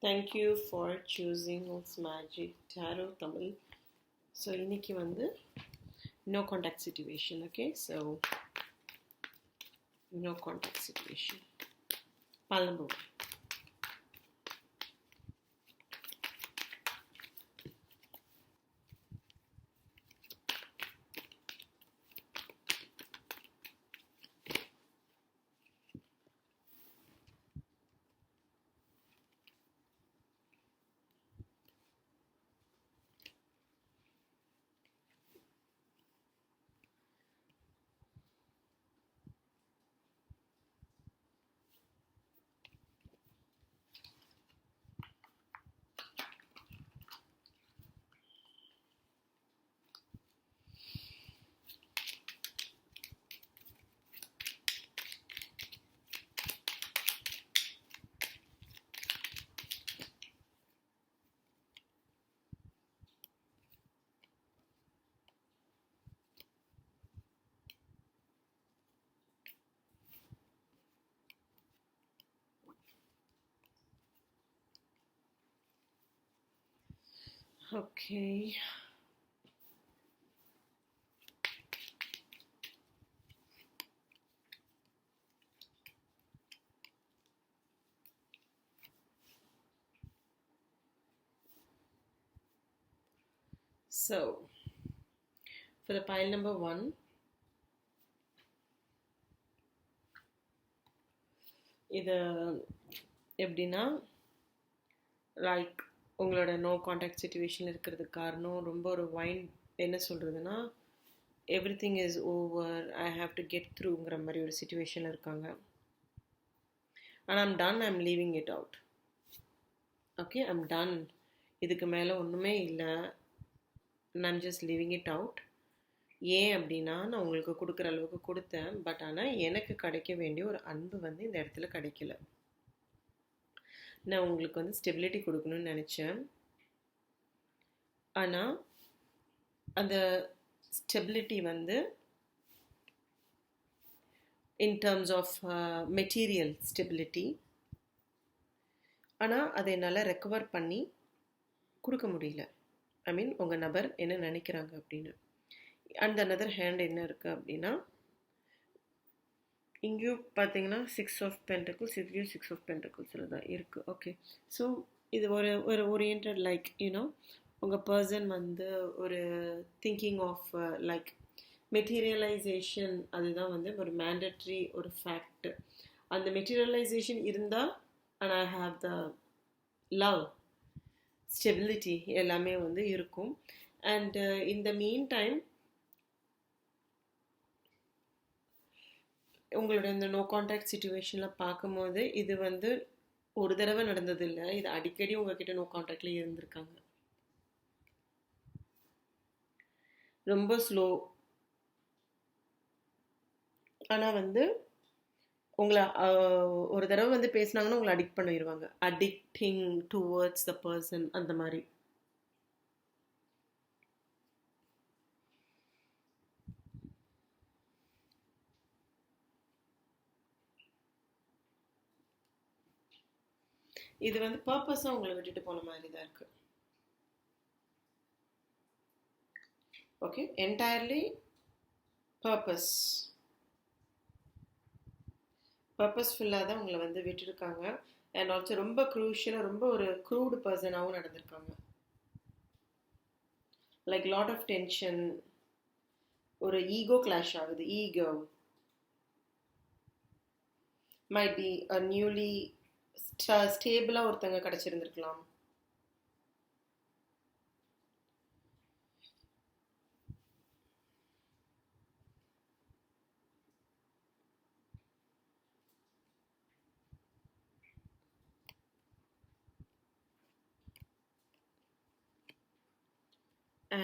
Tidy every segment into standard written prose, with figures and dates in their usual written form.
Thank you for choosing It's Magic Tarot Tamil. So, இன்னைக்கு வந்து no contact situation, okay? So, no contact situation. Pile number 1. Okay. So, for the pile number 1, இது எப்படின்னா like உங்களோட no contact situation இருக்கிறதுக்கு காரணம் ரொம்ப ஒரு என்ன சொல்கிறதுனா everything is over, I have to get த்ரூங்கிற மாதிரி ஒரு சுச்சுவேஷனில் இருக்காங்க. And I'm done, I'm leaving it out. Okay, I'm done, இதுக்கு மேலே ஒன்றுமே இல்லை, I'm just leaving it out. ஏன் அப்படின்னா நான் உங்களுக்கு கொடுக்குற அளவுக்கு கொடுத்தேன், பட் ஆனால் எனக்கு கிடைக்க வேண்டிய ஒரு அன்பு வந்து இந்த இடத்துல கிடைக்கல. நான் உங்களுக்கு வந்து ஸ்டெபிலிட்டி கொடுக்கணும்னு நினச்சேன், ஆனால் அந்த ஸ்டெபிலிட்டி வந்து in terms of material stability, ஆனால் அதை என்னால் ரெக்கவர் பண்ணி கொடுக்க முடியல. ஐ மீன் உங்கள் நபர் என்ன நினைக்கிறாங்க அப்படின்னு. அண்ட் another ஹேண்ட் என்ன இருக்குது அப்படின்னா, இங்கேயும் பார்த்தீங்கன்னா 6 of Pentacles, இங்கேயும் 6 of Pentaclesல தான் இருக்குது. ஓகே, ஸோ இது ஒரு ஓரியன்ட் லைக் யூனோ உங்கள் பர்சன் வந்து ஒரு திங்கிங் ஆஃப் லைக் மெட்டீரியலைசேஷன், அதுதான் வந்து ஒரு மேண்டட்ரி ஒரு ஃபேக்ட். அந்த மெட்டீரியலைசேஷன் இருந்தால் and I have the love, stability எல்லாமே வந்து இருக்கும். அண்ட் இந்த மீன் டைம் உங்களோட இந்த நோ கான்டாக்ட் சுச்சுவேஷனில் பார்க்கும்போது இது வந்து ஒரு தடவை நடந்தது இல்லை, இது அடிக்கடி உங்ககிட்ட நோ கான்டாக்ட்ல இருந்திருக்காங்க. ரொம்ப ஸ்லோ, ஆனால் வந்து உங்களை ஒரு தடவை வந்து பேசினாங்கன்னா உங்களை அடிக்ட் பண்ணிடுவாங்க, அடிக்டிங் டுவர்ட்ஸ் த பர்சன் அந்த மாதிரி. இது வந்து பர்பஸாக உங்களை விட்டுட்டு போன மாதிரி தான் இருக்கு. ஓகே, என்டையர்லி பர்பஸ்ஃபுல்லாக தான் உங்களை வந்து விட்டுருக்காங்க. அண்ட் ஆல்சோ ரொம்ப க்ரூஷியலாக ரொம்ப ஒரு க்ரூடு பர்சனாகவும் நடந்திருக்காங்க. லைக் லாட் ஆஃப் டென்ஷன், ஒரு ஈகோ கிளாஷ் ஆகுது. Ego might be a newly ஸ்டேபிளாக ஒருத்தங்க கிடச்சிருந்துருக்கலாம்.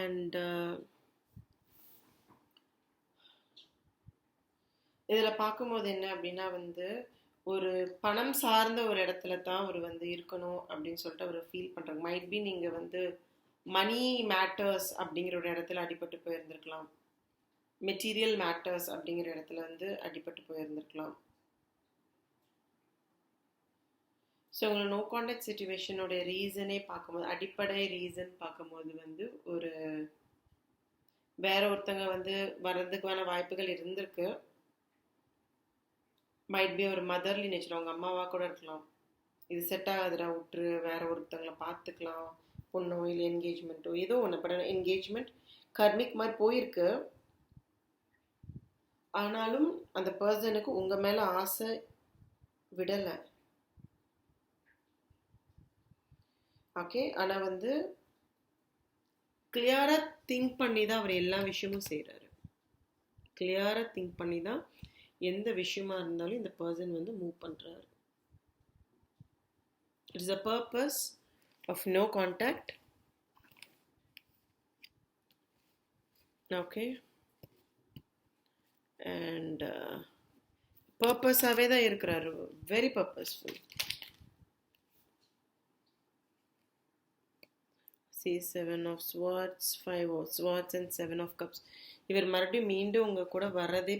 அண்ட் இதில் பார்க்கும்போது என்ன அப்படின்னா வந்து ஒரு பணம் சார்ந்த ஒரு இடத்துல தான் அவர் வந்து இருக்கணும் அப்படின்னு சொல்லிட்டு அவர் ஃபீல் பண்ணுறாங்க. மைட் பி நீங்கள் வந்து மணி மேட்டர்ஸ் அப்படிங்கிற ஒரு இடத்துல அடிபட்டு போயிருந்திருக்கலாம், மெட்டீரியல் மேட்டர்ஸ் அப்படிங்கிற இடத்துல வந்து அடிபட்டு போயிருந்திருக்கலாம். ஸோ உங்களை நோ கான்டாக்ட் சுச்சுவேஷனோட ரீசனே பார்க்கும்போது, அடிப்படை ரீசன் பார்க்கும்போது வந்து ஒரு வேற ஒருத்தங்க வந்து வர்றதுக்கான வாய்ப்புகள் இருந்திருக்கு. மைட் பி ஒரு மதர்லி நேச்சர், அவங்க அம்மாவா கூட இருக்கலாம். இது செட் ஆகாதுடா விட்டுரு, வேற ஒருத்தங்களை பார்த்துக்கலாம், பொண்ணோ இல்லை என்கேஜ்மெண்ட்டோ ஏதோ ஒன்று. பட் என்கேஜ்மெண்ட் கர்மிக் மாதிரி போயிருக்கு. ஆனாலும் அந்த பர்சனுக்கு உங்கள் மேலே ஆசை விடலை. ஓகே, ஆனால் வந்து கிளியராக திங்க் பண்ணி தான் அவர் எல்லா விஷயமும் செய்கிறாரு. கிளியராக திங்க் பண்ணி தான் எந்த விஷயமா இருந்தாலும் இந்த பர்சன் வந்து மூவ் பண்ணுறாரு. It's a purpose of no contact. Okay, and பர்பஸாகவே தான் இருக்கிறாரு, very purposeful. C7 of Swords, 5 of Swords and 7 of Cups. இவர் மறுபடியும் மீண்டும் உங்கள் கூட வர்றதே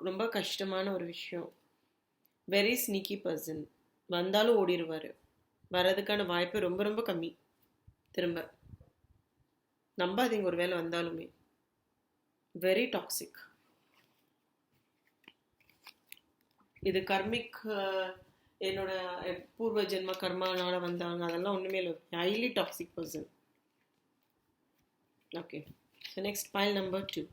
ரொம்ப கஷ்டமான ஒரு விஷயம். Very sneaky person. வந்தாலும் ஓடிடுவார். வர்றதுக்கான வாய்ப்பு ரொம்ப ரொம்ப கம்மி. திரும்ப நம்பாதீங்க ஒரு வேளை வந்தாலுமே. Very toxic. இது கர்மிக், என்னோட பூர்வ ஜென்ம கர்மானால வந்தாங்க, அதெல்லாம் ஒன்றுமே இல்லை. Highly toxic person. Okay, so next file number 2.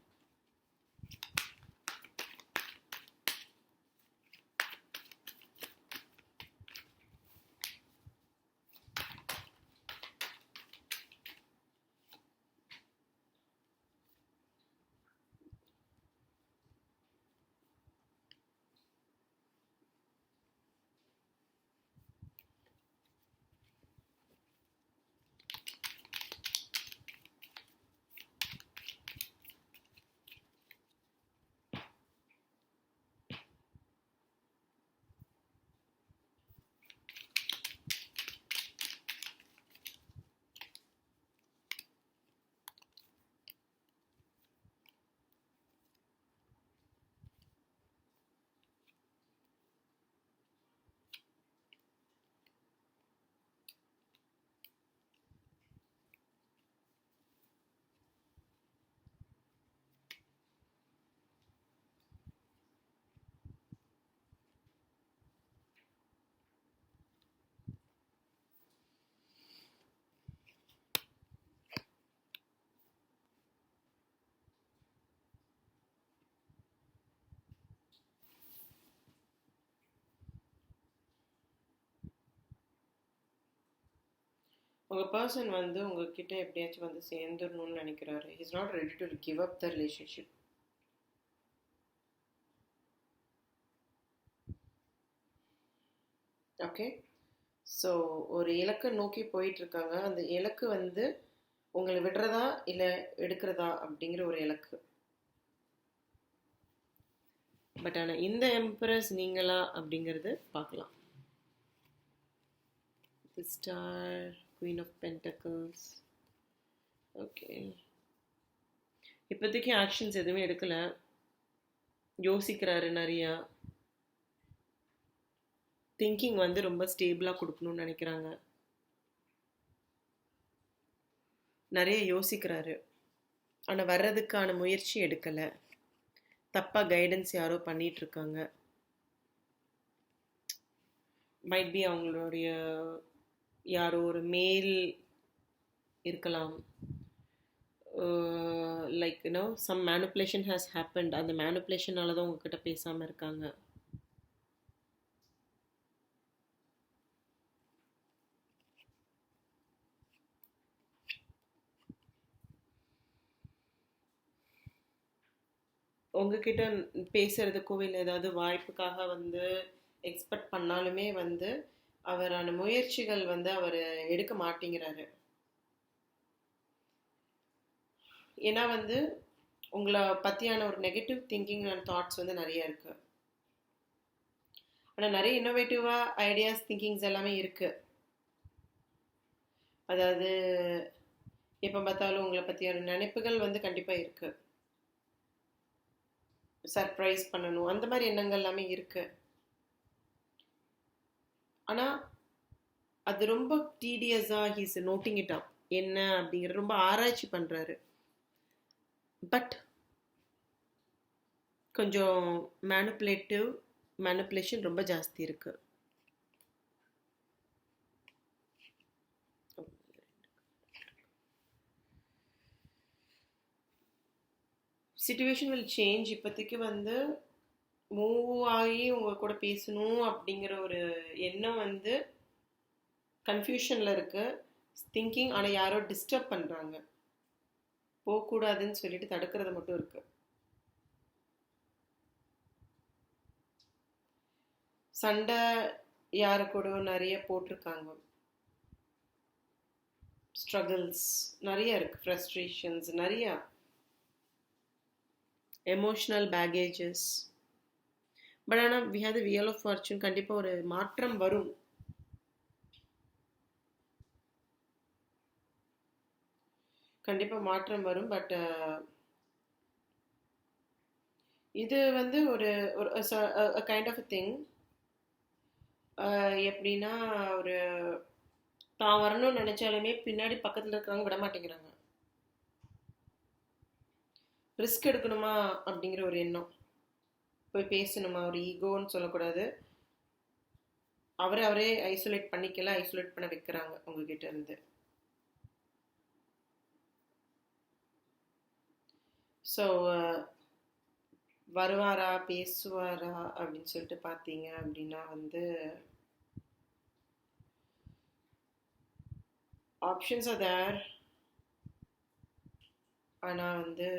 உங்கள் பர்சன் வந்து உங்ககிட்ட எப்படியாச்சும் வந்து சேர்ந்துடணும்னு நினைக்கிறாரு. Is not ready to give up the relationship. Okay, so ஒரு இலக்கை நோக்கி போயிட்டுருக்காங்க. அந்த இலக்கு வந்து உங்களை விடுறதா இல்லை எடுக்கிறதா அப்படிங்கிற ஒரு இலக்கு. பட் ஆனால் இந்த எம்பரஸ் நீங்களா அப்படிங்கிறது பார்க்கலாம். The Star, Queen of Pentacles. Okay, இப்போதைக்கு ஆக்ஷன்ஸ் எதுவுமே எடுக்கல. யோசிக்கிறாரு நிறையா. திங்கிங் வந்து ரொம்ப ஸ்டேபிளாக கொடுக்கணும்னு நினைக்கிறாங்க. நிறைய யோசிக்கிறாரு. ஆனால் வர்றதுக்கான முயற்சி எடுக்கலை. தப்பாக கைடன்ஸ் யாரோ பண்ணிகிட்ருக்காங்க. மைட் பி அவங்களுடைய யாரோ ஒரு மேல் இருக்கலாம். Like you know some manipulation has happened. அந்த மேனிப்புலேஷனால தான் உங்ககிட்ட பேசாமல் இருக்காங்க. உங்ககிட்ட பேசுறதுக்கோ இல்லை ஏதாவது வாய்ப்புக்காக வந்து எக்ஸ்பெக்ட் பண்ணாலுமே வந்து அவரான முயற்சிகள் வந்து அவர் எடுக்க மாட்டேங்கிறாரு. ஏன்னா வந்து உங்களை பற்றியான ஒரு நெகட்டிவ் திங்கிங் அண்ட் தாட்ஸ் வந்து நிறைய இருக்குது. ஆனால் நிறைய இன்னோவேட்டிவாக ஐடியாஸ் திங்கிங்ஸ் எல்லாமே இருக்குது. அதாவது எப்போ பார்த்தாலும் உங்களை பற்றியான நினைப்புகள் வந்து கண்டிப்பாக இருக்குது. சர்ப்ரைஸ் பண்ணணும் அந்த மாதிரி எண்ணங்கள் எல்லாமே இருக்குது. ஆனால் அது ரொம்ப டீடியஸாக ஹீஸ் நோட்டிங் இட் அப் என்ன அப்படிங்கிற ரொம்ப ஆராய்ச்சி பண்ணுறாரு. பட் கொஞ்சம் மேனிப்புலேஷன் ரொம்ப ஜாஸ்தி இருக்கு. Situation will change. இப்போதைக்கு வந்து மூவ் ஆகி உங்க கூட பேசணும் அப்படிங்கிற ஒரு எண்ணம் வந்து கன்ஃபியூஷனில் இருக்கு, திங்கிங். ஆனால் யாரோ டிஸ்டர்ப் பண்ணுறாங்க, போகக்கூடாதுன்னு சொல்லிட்டு தடுக்கிறது மட்டும் இருக்கு. சண்டை யாரு கூட நிறைய போட்டிருக்காங்க, ஸ்ட்ரகிள்ஸ் நிறைய இருக்கு, ஃப்ரஸ்ட்ரேஷன்ஸ் நிறைய, எமோஷ்னல் பேகேஜஸ். பட் ஆனால் we have the wheel of fortune. கண்டிப்பாக ஒரு மாற்றம் வரும். கண்டிப்பாக மாற்றம் வரும். பட் இது வந்து ஒரு கைண்ட் ஆஃப் திங். எப்படின்னா, ஒரு தான் வரணும்னு நினைச்சாலுமே பின்னாடி பக்கத்தில் இருக்கிறவங்க விட மாட்டேங்கிறாங்க. ரிஸ்க் எடுக்கணுமா அப்படிங்கிற ஒரு எண்ணம், போய் பேசணுமா, ஒரு ஈகோன்னு சொல்லக்கூடாது, அவரே ஐசோலேட் பண்ணிக்கல, ஐசோலேட் பண்ண வைக்கிறாங்க உங்ககிட்ட இருந்து. ஸோ வருவாரா பேசுவாரா அப்படின்னு சொல்லிட்டு பார்த்தீங்க அப்படின்னா வந்து ஆப்ஷன்ஸ் ஆர் தேர். ஆனால் வந்து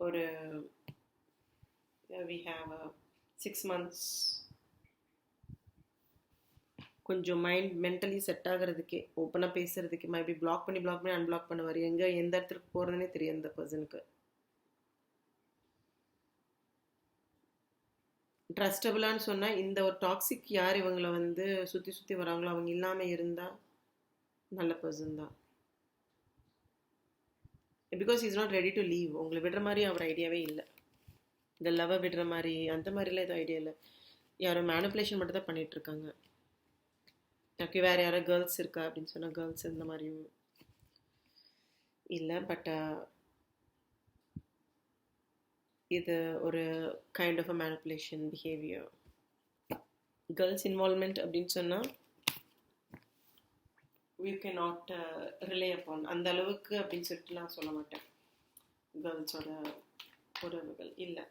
ஒரு we have 6 months கொஞ்சம் மென்டலி செட் ஆகிறதுக்கே, ஓப்பனாக பேசுறதுக்கு. மேபி பிளாக் பண்ணி அன்பிளாக் பண்ணுவார். எந்த இடத்துக்கு போகிறதுனே தெரியாது அந்த பர்சனுக்கு. ட்ரஸ்டபுளான்னு சொன்னால் இந்த ஒரு டாக்ஸிக் யார் இவங்களை வந்து சுற்றி வராங்களோ அவங்க இல்லாமல் இருந்தால் நல்ல பர்சன் தான். Because is not ready to leave. உங்களை விடுற மாதிரி அவர் ஐடியாவே இல்லை. இந்த லவ்வை விடுற மாதிரி அந்த மாதிரிலாம் எதுவும் ஐடியா இல்லை. யாரோ மேனிப்புலேஷன் மட்டும் தான் பண்ணிகிட்ருக்காங்க. ஓகே, வேறு யாரோ கேர்ள்ஸ் இருக்கா அப்படின்னு சொன்னால் கேர்ள்ஸ் இந்த மாதிரியும் இல்லை. பட் இது ஒரு kind of a manipulation behaviour. Girls involvement அப்படின்னு சொன்னால் you can not rely upon. அந்த அளவுக்கு அப்படின்னு சொல்லிட்டு நான் சொல்ல மாட்டேன். கேர்ள்ஸோட உறவுகள் இல்லை.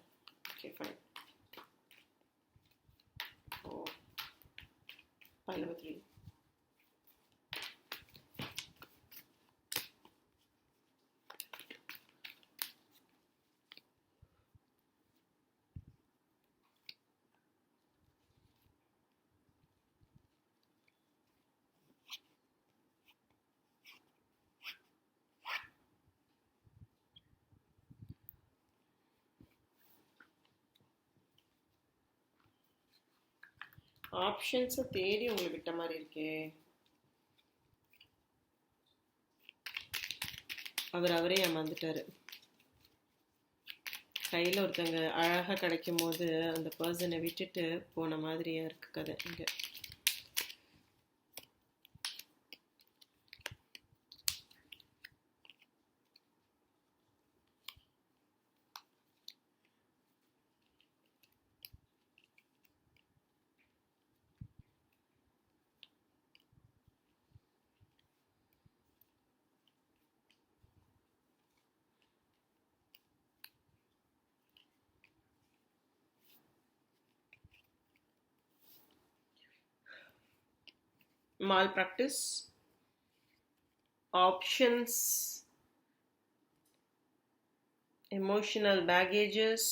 Okay fine. Oh pile number 3. ஆப்ஷன்ஸை தேடி உங்களை விட்ட மாதிரி இருக்கே. அவரே ஏமாந்துட்டாரு. கையில் ஒருத்தங்க அழகாக கிடைக்கும் போது அந்த பர்சனை விட்டுட்டு போன மாதிரியா இருக்கு கதை இங்கே. malpractice, options, emotional baggages,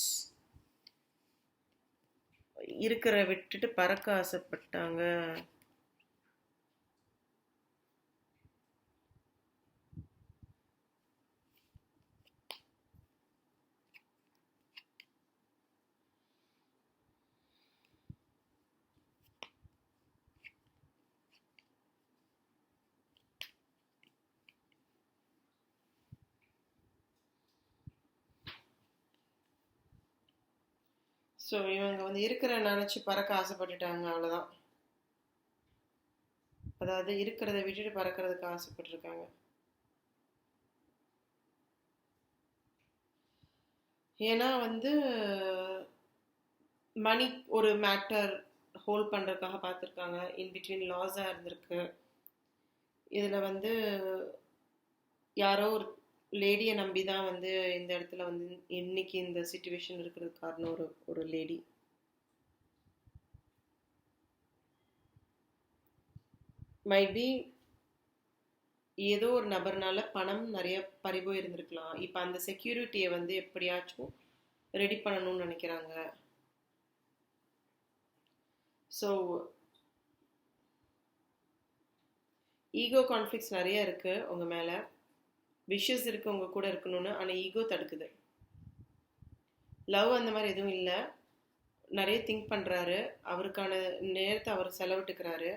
இருக்கிற விட்டுட்டு பறக்க ஆசைப்பட்டாங்க. ஸோ இவங்க வந்து இருக்கிற நினச்சி பறக்க ஆசைப்பட்டுட்டாங்க, அவ்வளோதான். அதாவது இருக்கிறத விட்டுட்டு பறக்கிறதுக்கு ஆசைப்பட்டிருக்காங்க. ஏன்னா வந்து மணி ஒரு மேட்டர் ஹோல்ட் பண்ணுறதுக்காக பார்த்துருக்காங்க. இன் பிட்வீன் லாஸாக இருந்திருக்கு. இதில் வந்து யாரோ ஒரு லேடியை நம்பி தான் வந்து இந்த இடத்துல வந்து இன்னைக்கு இந்த சுச்சுவேஷன் இருக்கிறது காரணம் ஒரு லேடி. மைபி ஏதோ ஒரு நபர்னால பணம் நிறைய பறிபோய் இருந்திருக்கலாம். இப்போ அந்த செக்யூரிட்டியை வந்து எப்படியாச்சும் ரெடி பண்ணணும்னு நினைக்கிறாங்க. ஸோ ஈகோ கான்ஃப்ளிக்ஸ் நிறைய இருக்கு உங்க மேல. விஷஸ் இருக்கு உங்க கூட இருக்கணும்னு, ஆனால் ஈகோ தடுக்குது. லவ் அந்த மாதிரி எதுவும் இல்லை. நிறைய திங்க் பண்றாரு, அவருக்கான நேரத்தை அவர் செலவிட்டுக்கிறாரு.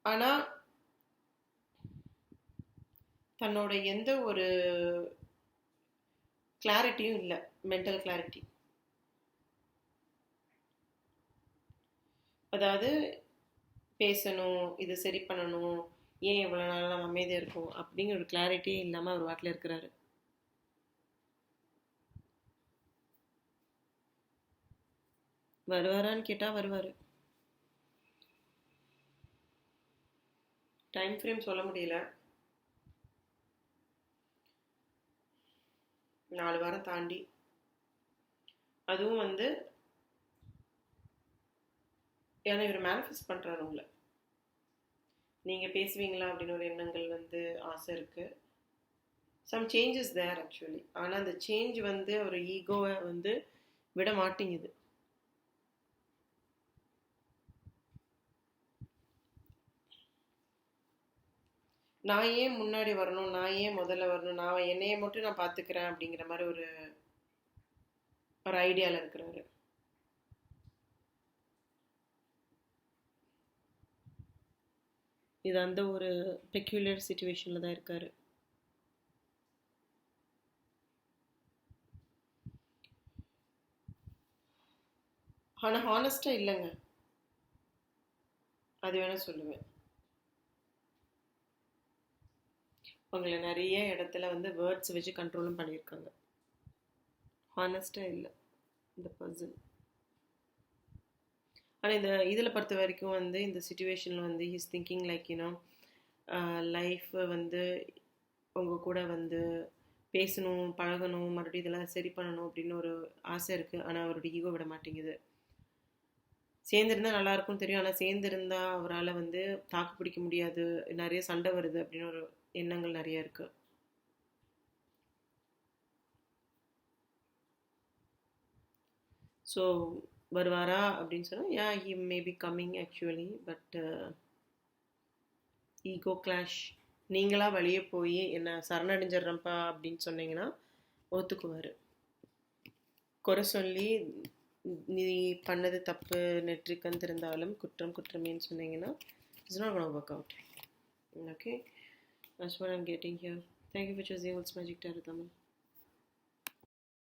ஆனா தன்னோட எந்த ஒரு கிளாரிட்டியும் இல்லை, மென்டல் கிளாரிட்டி. அதாவது பேசணும், இது சரி பண்ணணும், ஏன் இவ்வளோ நாள் நம்ம அமைதியாக இருக்கும் அப்படிங்கிற ஒரு கிளாரிட்டியே இல்லாமல் அவர் வாட்டில் இருக்கிறாரு. வருவாரான்னு கேட்டால் வருவார். டைம் ஃப்ரேம் சொல்ல முடியல. 4 வாரம் தாண்டி. அதுவும் வந்து ஏன்னா இவர் மேனிஃபெஸ்ட் பண்ணுறாரு உங்களை. நீங்கள் பேசுவீங்களா அப்படின்னு ஒரு எண்ணங்கள் வந்து ஆசை இருக்குது. சம் சேஞ்சஸ் தேர் ஆக்சுவலி. ஆனால் அந்த சேஞ்ச் வந்து ஒரு ஈகோவை வந்து விட மாட்டேங்குது. நான் ஏன் முன்னாடி வரணும், நான் ஏன் முதல்ல வரணும், நான் என்னைய மட்டும் நான் பார்த்துக்கிறேன் அப்படிங்கிற மாதிரி ஒரு ஐடியாவில் இருக்கிறாரு. இது அந்த ஒரு பெக்யூலர் சிச்சுவேஷனில் தான் இருக்காரு. ஆனால் ஹானஸ்டாக இல்லைங்க, அது வேணா சொல்லுவேன். உங்களை நிறைய இடத்துல வந்து வேர்ட்ஸ் வச்சு கண்ட்ரோலும் பண்ணியிருக்காங்க. ஹானஸ்டாக இல்லை இந்த பர்சன். ஆனால் இந்த இதில் பொறுத்த வரைக்கும் வந்து இந்த சுச்சுவேஷனில் வந்து he's thinking like you know life வந்து உங்கள் கூட வந்து பேசணும், பழகணும், மறுபடியும் இதெல்லாம் சரி பண்ணணும் அப்படின்னு ஒரு ஆசை இருக்குது. ஆனால் அவரோட ஈகோ விட மாட்டேங்குது. சேர்ந்துருந்தா நல்லாயிருக்கும் தெரியும், ஆனால் சேர்ந்துருந்தா அவரால் வந்து தாக்கு பிடிக்க முடியாது, நிறைய சண்டை வருது அப்படின்னு ஒரு எண்ணங்கள் நிறைய இருக்குது. ஸோ வருவாரா அப்படின்னு சொன்னால் yeah he may be coming actually. But ego clash. நீங்களாக வெளியே போய் என்ன சரணடைஞ்சிட்றப்பா அப்படின்னு சொன்னீங்கன்னா ஒத்துக்குவார். குறை சொல்லி நீ பண்ணது தப்பு நெற்றிக்கண் திருந்தாலும் குற்றம் குற்றமேன்னு சொன்னீங்கன்னா it's not gonna work out. Okay, that's what I'm getting here. Thank you for choosing Wolf's Magic Tarot Tamil.